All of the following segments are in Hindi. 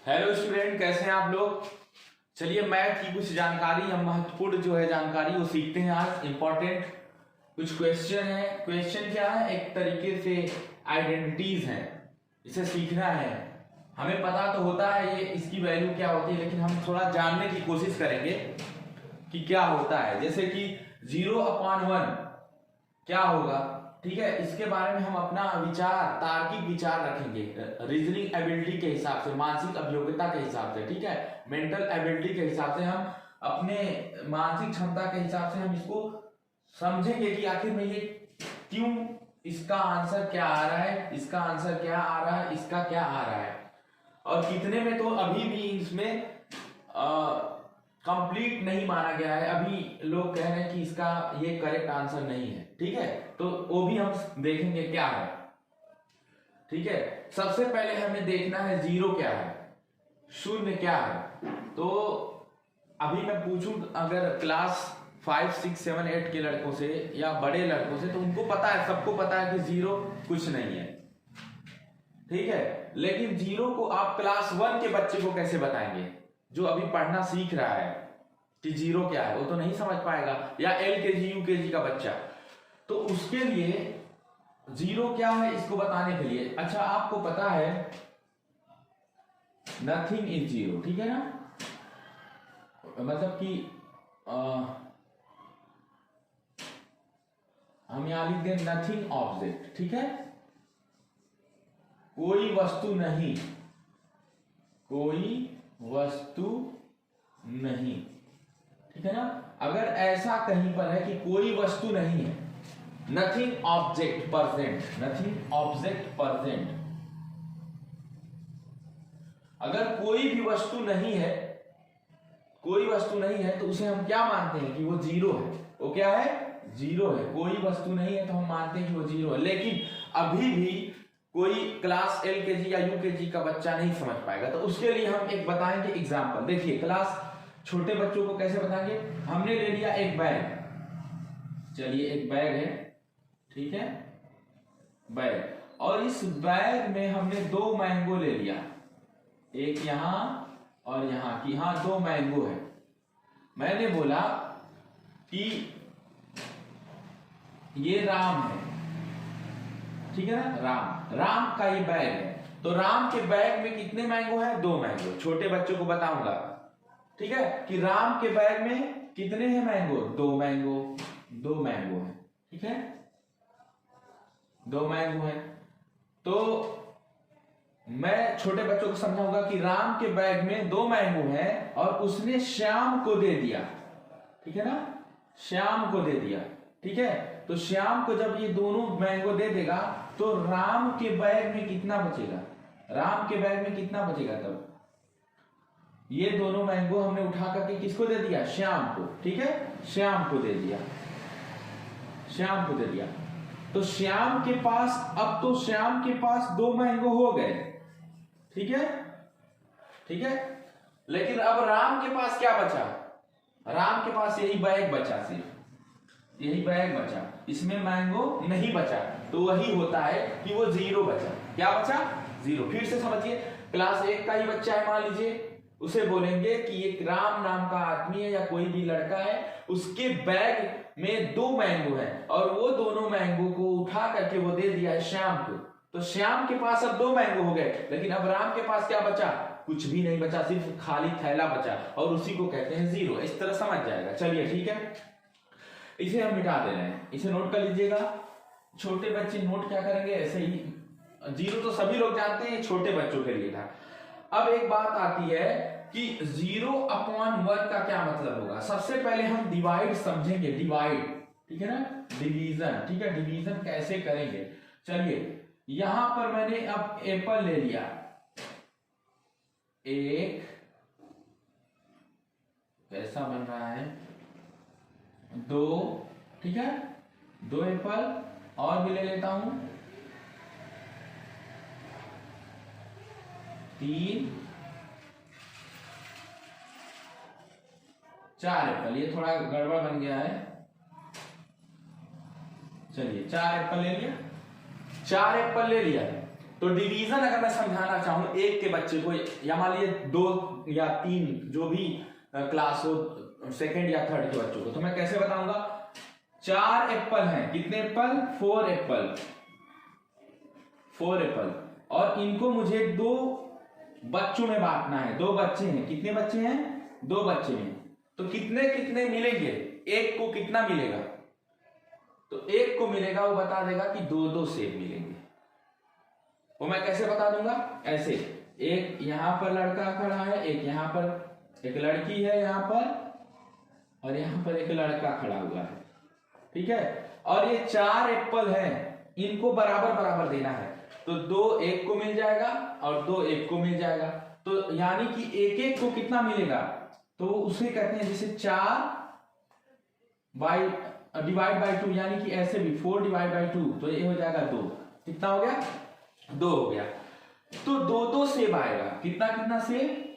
हेलो स्टूडेंट, कैसे हैं आप लोग। चलिए मैथ की कुछ जानकारी, हम महत्वपूर्ण जो है जानकारी वो सीखते हैं। आज इंपॉर्टेंट कुछ क्वेश्चन है। क्वेश्चन क्या है, एक तरीके से आइडेंटिटीज हैं, इसे सीखना है। हमें पता तो होता है ये इसकी वैल्यू क्या होती है, लेकिन हम थोड़ा जानने की कोशिश करेंगे कि क्या होता है। जैसे कि 0/1 क्या होगा, ठीक है। इसके बारे में हम अपना विचार, तार्किक विचार रखेंगे, रीजनिंग एबिलिटी के हिसाब से, मानसिक अभियोग्यता के हिसाब से, ठीक है, मेंटल एबिलिटी के हिसाब से, हम अपने मानसिक क्षमता के हिसाब से हम इसको समझेंगे कि आखिर में ये क्यों, इसका आंसर क्या आ रहा है, इसका आंसर क्या आ रहा है, इसका क्या आ रहा है। और कितने में तो अभी भी इसमें कंप्लीट नहीं माना गया है। अभी लोग कह रहे हैं कि इसका ये करेक्ट आंसर नहीं है, ठीक है। तो वो भी हम देखेंगे क्या है, ठीक है। सबसे पहले हमें देखना है जीरो क्या है, शून्य क्या है। तो अभी मैं पूछूं अगर क्लास 5, 6, 7, 8 के लड़कों से या बड़े लड़कों से, तो उनको पता है, सबको पता है कि जीरो कुछ नहीं है, ठीक है। लेकिन जीरो को आप क्लास 1 के बच्चे को कैसे बताएंगे, जो अभी पढ़ना सीख रहा है, कि जीरो क्या है, वो तो नहीं समझ पाएगा। या LKG UKG का बच्चा, तो उसके लिए जीरो क्या है इसको बताने के लिए, अच्छा आपको पता है नथिंग इज जीरो, ठीक है ना। मतलब कि हम यहां लिख दें नथिंग ऑब्जेक्ट, ठीक है। कोई वस्तु नहीं, कोई वस्तु नहीं, ठीक है ना। अगर ऐसा कहीं पर है कि कोई वस्तु नहीं है, nothing object percent, nothing object percent, अगर कोई भी वस्तु नहीं है, कोई वस्तु नहीं है, तो उसे हम क्या मानते हैं कि वो जीरो है। वो क्या है, जीरो है। कोई वस्तु नहीं है तो हम मानते हैं कि वो जीरो है। लेकिन अभी भी कोई क्लास LKG या UKG का बच्चा नहीं समझ पाएगा, तो उसके लिए हम एक बताएंगे एग्जाम्पल। देखिए क्लास छोटे बच्चों को कैसे बताएंगे। हमने ले लिया एक बैग, चलिए एक बैग है, ठीक है, बैग, और इस बैग में हमने 2 मैंगो ले लिया, एक यहां और यहां की, हाँ 2 मैंगो है। मैंने बोला कि ये राम है, ठीक है ना, राम का ये बैग है। तो राम के बैग में कितने मैंगो है, 2 मैंगो। छोटे बच्चों को बताऊंगा, ठीक है, कि राम के बैग में कितने हैं मैंगो, 2 मैंगो, 2 मैंगो है, ठीक है, 2 मैंगो है। तो मैं छोटे बच्चों को समझाऊंगा कि राम के बैग में 2 मैंगो है और उसने श्याम को दे दिया, ठीक है ना, श्याम को दे दिया, ठीक है। तो श्याम को जब ये दोनों मैंगो दे देगा तो राम के बैग में कितना बचेगा, राम के बैग में कितना बचेगा। तब ये दोनों मैंगो हमने उठा करके किसको दे दिया, श्याम को, ठीक है, श्याम को दे दिया, श्याम को दे दिया। तो श्याम के पास, अब तो श्याम के पास 2 मैंगो हो गए, ठीक है, ठीक है। लेकिन अब राम के पास क्या बचा, राम के पास यही बैग बचा, सिर्फ यही बैग बचा, इसमें मैंगो नहीं बचा। तो वही होता है कि वो जीरो बचा। क्या बचा, जीरो। फिर से समझिए, क्लास 1 का ही बच्चा है मान लीजिए, उसे बोलेंगे कि एक राम नाम का आदमी है या कोई भी लड़का है, उसके बैग में 2 मैंगो है और वो दोनों मैंगो को उठा करके वो दे दिया है श्याम को। तो श्याम के पास अब 2 मैंगो हो गए, लेकिन अब राम के पास क्या बचा, कुछ भी नहीं बचा, सिर्फ खाली थैला बचा, और उसी को कहते हैं जीरो। इस तरह समझ जाएगा। चलिए ठीक है, इसे हम मिटा दे रहे हैं, इसे नोट कर लीजिएगा। छोटे बच्चे नोट क्या करेंगे, ऐसे ही, जीरो तो सभी लोग जानते हैं, छोटे बच्चों के लिए था। अब एक बात आती है कि 0/1 का क्या मतलब होगा। सबसे पहले हम डिवाइड समझेंगे, डिवाइड, ठीक है ना, डिवीजन, ठीक है, डिवीजन कैसे करेंगे। चलिए यहां पर मैंने अब एप्पल ले लिया, 1 कैसा बन रहा है, 2, ठीक है, 2 एप्पल, और भी ले लेता हूं, 3, 4 एप्पल। ये थोड़ा गड़बड़ बन गया है, चलिए 4 एप्पल ले लिया, 4 एप्पल ले लिया। तो डिवीजन अगर मैं समझाना चाहूं एक के बच्चे को, या मान लीजिए 2 या 3 जो भी क्लास हो, सेकंड या थर्ड के बच्चों को, तो मैं कैसे बताऊंगा? 4 एप्पल हैं, कितने एप्पल? 4 एप्पल, 4 एप्पल, और इनको मुझे 2 बच्चों में बांटना है। 2 बच्चे हैं, कितने बच्चे हैं? 2 बच्चे हैं, तो कितने कितने मिलेंगे? एक को कितना मिलेगा? तो एक को मिलेगा, वो बता देगा कि 2-2 सेब मिलेंगे। वो मैं कैसे बता दूंगा? ऐसे, एक यहां पर लड़का खड़ा है, एक यहां पर एक लड़की है यहां पर, और यहां पर एक लड़का खड़ा हुआ है, ठीक है। और ये 4 एप्पल हैं, इनको बराबर बराबर देना है, तो 2 एक को मिल जाएगा और 2 एक को मिल जाएगा। तो यानी कि एक एक को कितना मिलेगा? तो उसे कहते हैं जैसे 4 डिवाइड बाई 2, यानी कि ऐसे भी 4 डिवाइड बाई 2, तो ये हो जाएगा 2। कितना हो गया? 2 हो गया। तो 2-2 सेब आएगा। कितना कितना सेब?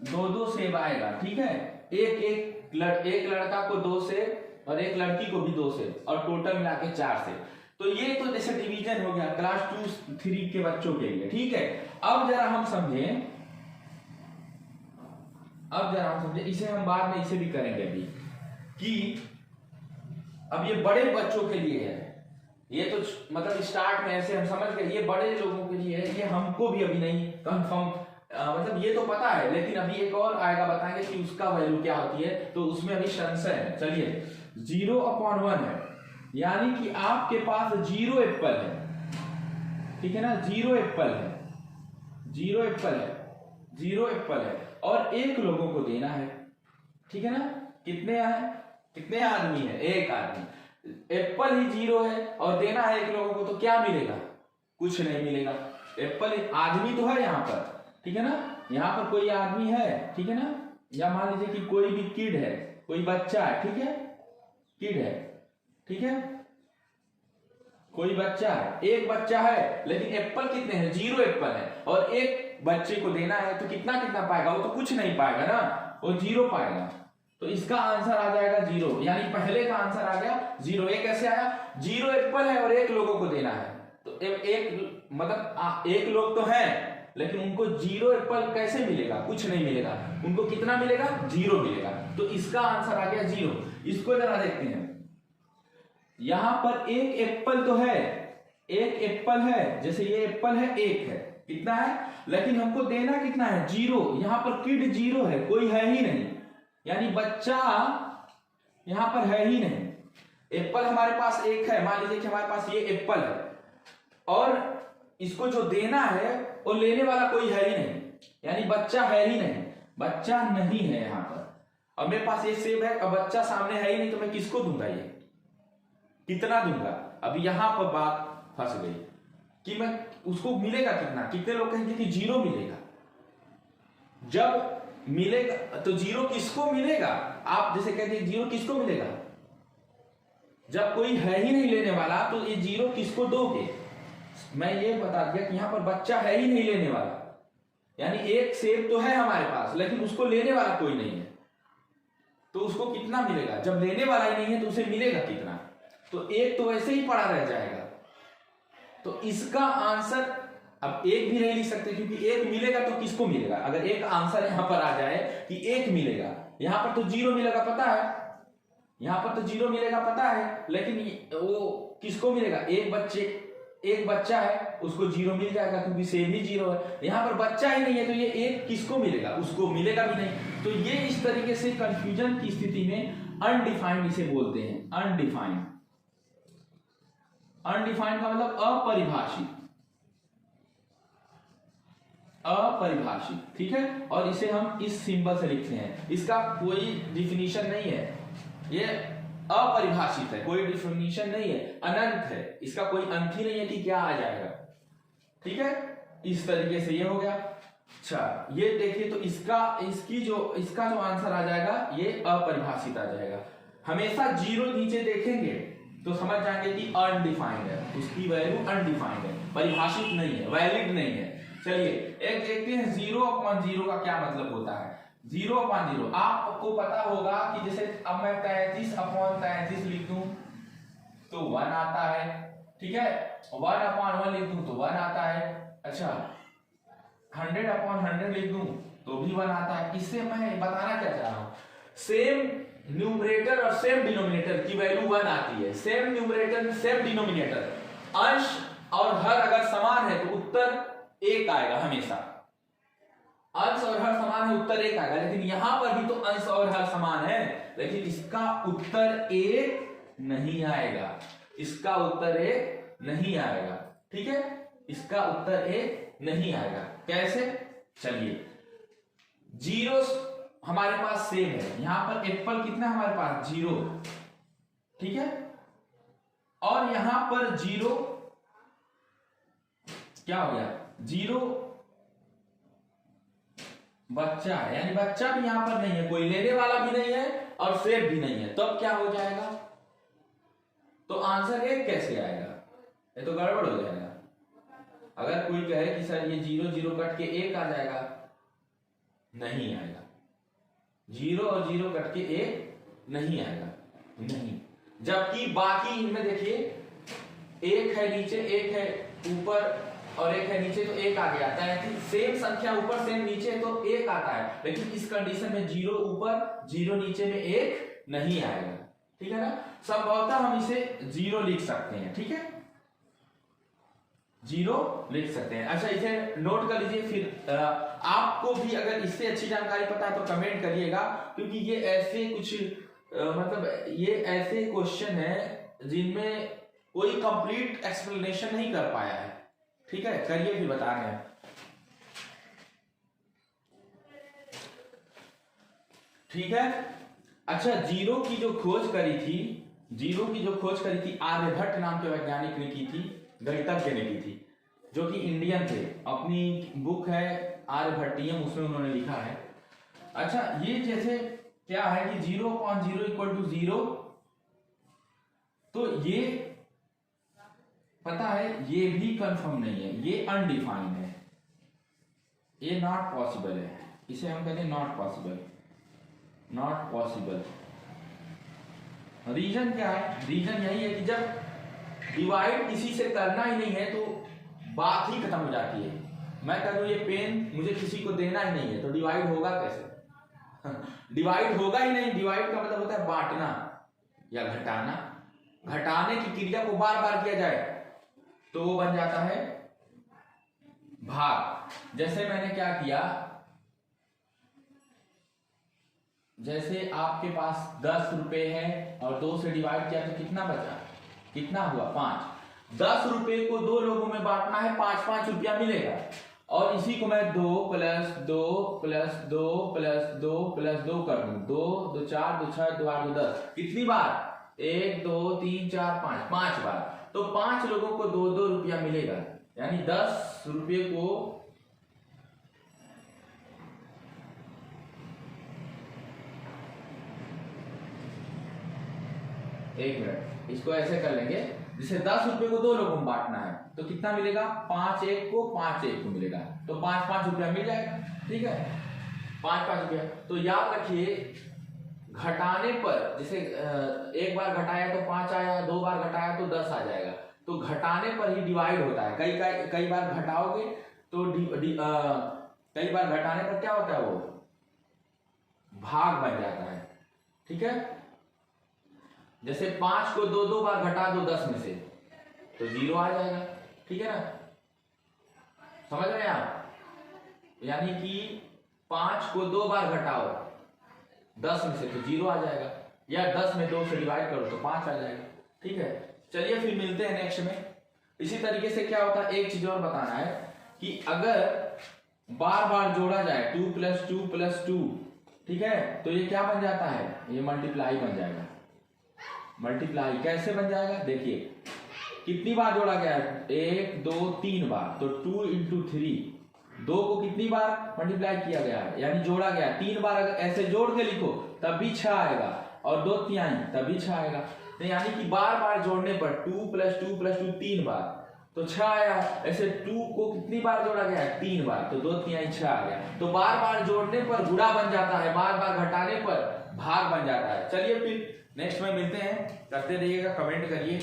2-2 सेब आएगा, ठीक है। एक लड़का को 2 सेब और एक लड़की को भी 2 सेब, और टोटल मिला के 4 सेब। तो ये तो जैसे डिवीजन हो गया क्लास 2-3 के बच्चों के लिए, ठीक है। अब जरा हम समझें, इसे हम बाद में इसे भी करेंगे अभी, कि अब ये बड़े बच्चों के लिए है। ये तो मतलब स्टार्ट में ऐसे हम समझ गए, ये बड़े लोगों के लिए है, ये हमको भी अभी नहीं कंफर्म, मतलब ये तो पता है, लेकिन अभी एक और आएगा, बताएंगे कि उसका वैल्यू क्या होती है, तो उसमें अभी संशय है। चलिए, 0/1 है, यानी कि आपके पास 0 एप्पल है, ठीक है ना। 0 एप्पल है, 0 एप्पल है, 0 एप्पल है, और 1 लोगों को देना है, ठीक है ना। कितने आदमी है? 1 आदमी। एप्पल ही 0 है और देना है 1 लोगों को, तो क्या मिलेगा? कुछ नहीं मिलेगा। एप्पल आदमी तो है यहाँ पर, ठीक है ना, यहाँ पर कोई आदमी है, ठीक है ना, या मान लीजिए कि कोई भी किड है, कोई बच्चा है, ठीक है, किड है, ठीक है, कोई बच्चा है, 1 बच्चा है, लेकिन एप्पल कितने हैं? 0 एप्पल है, और 1 बच्चे को देना है, तो कितना कितना पाएगा? वो तो कुछ नहीं पाएगा ना, वो 0 पाएगा। तो इसका आंसर आ जाएगा 0, यानी पहले का आंसर आ गया 0। ये कैसे आया? 0 एप्पल है और 1 लोगों को देना है, तो एक मतलब 1 लोग तो हैं, लेकिन उनको 0 एप्पल कैसे मिलेगा? कुछ नहीं मिलेगा। उनको कितना मिलेगा? 0 मिलेगा। तो इसका आंसर आ गया 0। इसको जरा देखते हैं, यहां पर 1 एप्पल तो है, 1 एप्पल है, जैसे ये एप्पल है, 1 है, कितना है, लेकिन हमको देना कितना है? 0। यहां पर किड 0 है, कोई है ही नहीं, यानी बच्चा यहां पर है ही नहीं। एप्पल हमारे पास 1 है, मान लीजिए कि हमारे पास ये एप्पल है, और इसको जो देना है वो लेने वाला कोई है ही नहीं, यानी बच्चा है ही नहीं, बच्चा नहीं है यहां पर। अब मेरे पास ये सेब है, अब बच्चा सामने है ही नहीं, तो मैं किसको दूंगा? ये कितना दूंगा? अब यहां पर बात फंस गई कि मैं उसको मिलेगा कितना? कितने लोग कहेंगे कि 0 मिलेगा। जब मिलेगा तो 0 किसको मिलेगा? आप जैसे कहते हैं 0 किसको मिलेगा? जब कोई है ही नहीं लेने वाला, तो ये 0 किसको दोगे? मैं ये बता दिया कि यहां पर बच्चा है ही नहीं लेने वाला, यानी 1 सेब तो है हमारे पास, लेकिन उसको लेने वाला कोई नहीं है, तो उसको कितना मिलेगा? जब लेने वाला ही नहीं है तो उसे मिलेगा कितना? तो 1 तो वैसे ही पड़ा रह जाएगा। तो इसका आंसर अब 1 भी नहीं लिख सकते, क्योंकि 1 मिलेगा तो किसको मिलेगा? अगर एक आंसर यहां पर आ जाए कि 1 मिलेगा, यहां पर तो 0 मिलेगा पता है, यहां पर तो 0 मिलेगा पता है, लेकिन वो किसको मिलेगा? एक बच्चा है, उसको 0 मिल जाएगा, क्योंकि सेब ही 0 है। यहां पर बच्चा ही नहीं है, तो ये 1 किसको मिलेगा? उसको मिलेगा भी नहीं। तो ये इस तरीके से कंफ्यूजन की स्थिति में अनडिफाइंड इसे बोलते हैं, अनडिफाइंड। अनडिफाइंड का मतलब अपरिभाषित, अपरिभाषित, ठीक है। और इसे हम इस सिंबल से लिखते हैं, इसका कोई डिफिनीशन नहीं है, ये अपरिभाषित है, कोई डिफिनीशन नहीं है, अनंत है, इसका कोई अंत ही नहीं है कि क्या आ जाएगा, ठीक है। इस तरीके से ये हो गया। अच्छा, ये देखिए, तो इसका जो आंसर आ जाएगा ये अपरिभाषित आ जाएगा। हमेशा 0 नीचे देखेंगे तो समझ जाएंगे कि अनडिफाइंड है, उसकी वैल्यू अनडिफाइंड है, परिभाषित नहीं है, वैलिड नहीं है। चलिए एक देखते हैं 0/0 का क्या मतलब होता है। 0/0 आपको पता होगा कि जैसे अब मैं 33/33 लिख दूं तो 1 आता है, ठीक है। 1/1 लिख दूं तो 1 आता है, अच्छा 100/100 लिख दूं तो भी 1 आता है। इससे मैं बताना क्या चाह रहा हूं, सेम न्यूमरेटर और सेम डिनोमिनेटर की वैल्यू 1 आती है। सेम न्यूमरेटर में सेम डिनोमिनेटर, अंश और हर अगर समान है तो उत्तर 1 आएगा हमेशा। अंश और हर समान है, उत्तर 1 आएगा। लेकिन यहां पर भी तो अंश और हर समान है, लेकिन इसका उत्तर 1 नहीं आएगा। इसका उत्तर 1 नहीं आएगा। ठीक है, इसका उत्तर 1 नहीं आएगा। कैसे? चलिए, जीरो हमारे पास सेम है, यहां पर एप्पल कितना है हमारे पास 0, ठीक है, और यहां पर 0 क्या हो गया, 0 बच्चा है, यानी बच्चा भी यहां पर नहीं है, कोई लेने वाला भी नहीं है और सेब भी नहीं है। तो अब क्या हो जाएगा, तो आंसर 1 कैसे आएगा, ये तो गड़बड़ हो जाएगा। अगर कोई कहे कि सर ये 0 0 कट के 1 आ जाएगा, नहीं आएगा। 0 और 0 कट के 1 नहीं आएगा, नहीं। जबकि बाकी इनमें देखिए 1 है नीचे, 1 है ऊपर और 1 है नीचे, तो 1 आगे आता है। कि सेम संख्या ऊपर सेम नीचे तो 1 आता है, लेकिन इस कंडीशन में 0 ऊपर 0 नीचे में 1 नहीं आएगा। ठीक है ना, संभवतः हम इसे 0 लिख सकते हैं। ठीक है, 0 लिख सकते हैं। अच्छा, इसे नोट कर लीजिए। फिर आपको भी अगर इससे अच्छी जानकारी पता है तो कमेंट करिएगा, क्योंकि ये ऐसे कुछ मतलब ये ऐसे क्वेश्चन है जिनमें कोई कंप्लीट एक्सप्लेनेशन नहीं कर पाया है। ठीक है, करिए फिर बता रहे हैं। ठीक है, अच्छा, 0 की जो खोज करी थी, 0 की जो खोज करी थी आर्यभट्ट नाम के वैज्ञानिक ने की थी, गणितज्ञ ने की थी, जो कि इंडियन थे। अपनी बुक है आर्यभट्टियम, उसमें उन्होंने लिखा है। अच्छा, ये जैसे क्या है कि 0/0 = 0, तो ये पता है ये भी कंफर्म नहीं है, ये अनडिफाइंड है, ये नॉट पॉसिबल है। इसे हम कहते हैं not possible, not possible. Reason क्या है, रीजन यही है कि जब डिवाइड किसी से करना ही नहीं है तो बात ही खत्म हो जाती है। मैं कह दूं ये पेन मुझे किसी को देना ही नहीं है, तो डिवाइड होगा कैसे? डिवाइड होगा ही नहीं। डिवाइड का मतलब होता है बांटना या घटाना। घटाने की क्रिया को बार बार किया जाए तो वो बन जाता है भाग। जैसे मैंने क्या किया, जैसे आपके पास 10 रुपए है और 2 से डिवाइड किया तो कितना बचा, कितना हुआ 5। 10 रुपए को 2 लोगों में बांटना है, 5-5 रुपया मिलेगा। और इसी को मैं 2 + 2 + 2 + 2 + 2 कर दूं, 2 2 4 2 6 2 8 2 10। कितनी बार, 1 2 3 4 5, 5 बार। तो 5 लोगों को 2-2 रुपया मिलेगा, यानी 10 रुपये को 1 मिनट, इसको ऐसे कर लेंगे, जिसे 10 रुपए को 2 लोगों में बांटना है तो कितना मिलेगा, 5 1 को 5 1 को मिलेगा, तो 5-5 रुपया मिल जाएगा। ठीक है, 5-5 रुपया। तो याद रखिए, घटाने पर जैसे एक बार घटाया तो 5 आया, 2 बार घटाया तो 10 आ जाएगा। तो घटाने पर ही डिवाइड होता है। कई बार घटाओगे तो कई बार घटाने पर क्या होता है, वो भाग बन जाता है। ठीक है, जैसे 5 को 2 बार घटा दो 10 में से तो 0 आ जाएगा। ठीक है ना, समझ रहे हैं आप? यानी कि 5 को 2 बार घटाओ 10 में से तो 0 आ जाएगा, या 10 में 2 से डिवाइड करो तो 5 आ जाएगा। ठीक है, चलिए फिर मिलते हैं नेक्स्ट में। इसी तरीके से क्या होता है, एक चीज और बताना है कि अगर बार बार जोड़ा जाए 2 + 2 + 2, ठीक है, तो ये क्या बन जाता है, ये मल्टीप्लाई बन जाएगा। मल्टीप्लाई कैसे बन जाएगा, देखिए कितनी बार जोड़ा गया है, 1 2 3 बार, तो 2 × 3, 2 को कितनी बार मल्टीप्लाई किया गया है, यानी जोड़ा गया 3 बार। अगर ऐसे जोड़ के लिखो तब भी 6 आएगा, और 2 तिहाई तब भी 6 आएगा। तो यानी कि बार बार जोड़ने पर 2 + 2 + 2 3 बार तो 6 आया। ऐसे 2 को कितनी बार जोड़ा गया है, 3 बार, तो 2 तिहाई 6 आ गया। तो बार बार जोड़ने पर गुणा बन जाता है, बार बार घटाने पर भाग बन जाता है। चलिए फिर नेक्स्ट में मिलते हैं, करते रहिएगा, कमेंट करिए।